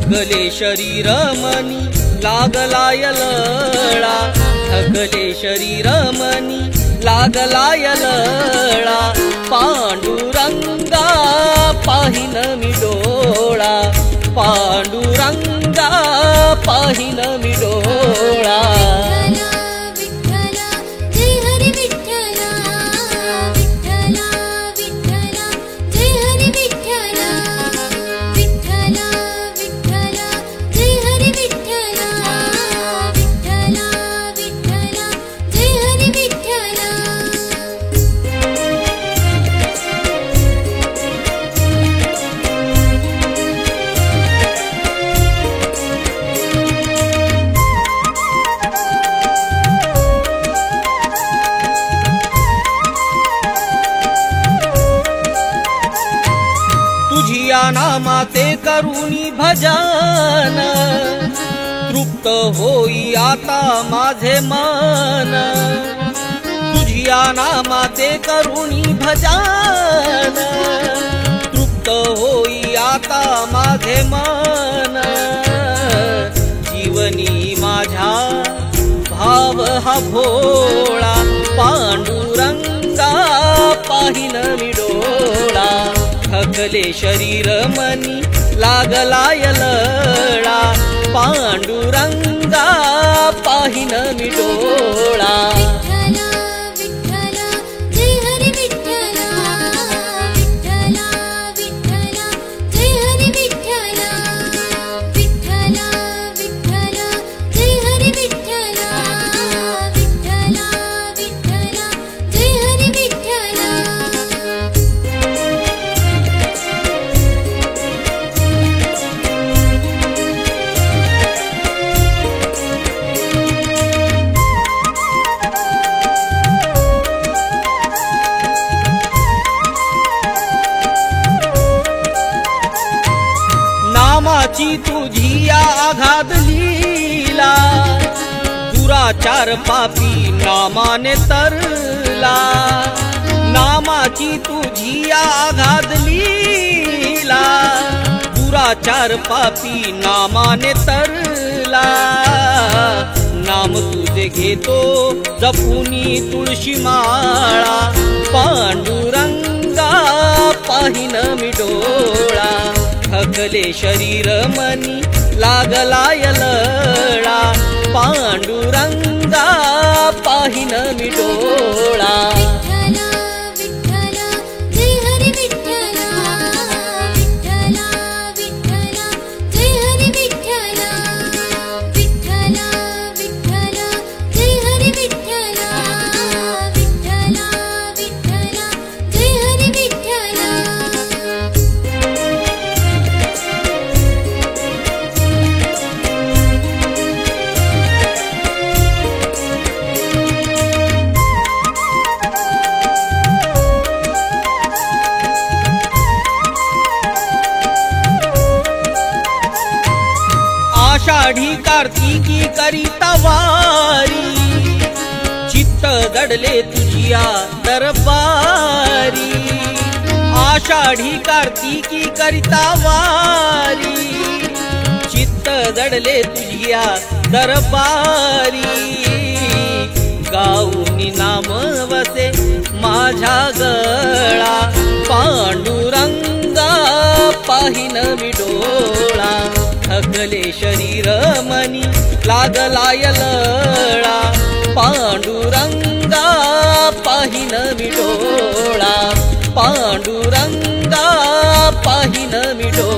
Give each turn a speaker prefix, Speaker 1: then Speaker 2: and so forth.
Speaker 1: थकले शरीर मनी लागलाय लळा, थकले शरीर मनी लागलाय लळा, पांडुरंगा पाहिन मी डोळा, पांडुरंगा पाहिन मी डोळा। तुझिया नामाचे करुणी भजन, तृप्त होई आता माझे मन, तुझिया नामाचे करुणी भजन, तृप्त होई आता माझे मन, जीवनी माझ्या भाव हा भोळा, पांडुरंगा पाहिन मी डोळा, थकले शरीर मनी लागलाय लळा, पांडुरंगा पाहिन मी डोळा। नामाची तुझी आघात लीला, दुराचार पापी नामाने तरला, नामाची तुझी आघात लीला, दुराचार पापी नामाने तरला, नाम तुझे घेतो जपुनी तुळशी माळा, पांडुरंगा पाहिन मी डोळा, थकले शरीर मनी लागलाय लळा, पांडुरंगा पाहिन मी डोळा। आषाढी कार्तिकी करिता वारी, चित्त दडले तुझिया दरबारी, आषाढी कार्तिकी करिता वारी, चित्त दडले तुझिया दरबारी, गाऊनी नाम वसे माझ्या गळा, पांडुरंगा पाहिन मी डोळा, थकले शरीर मनी लागलाय लळा, पांडुरंगा पाहिन मी डोळा, पांडुरंगा पाहिन मी डोळा।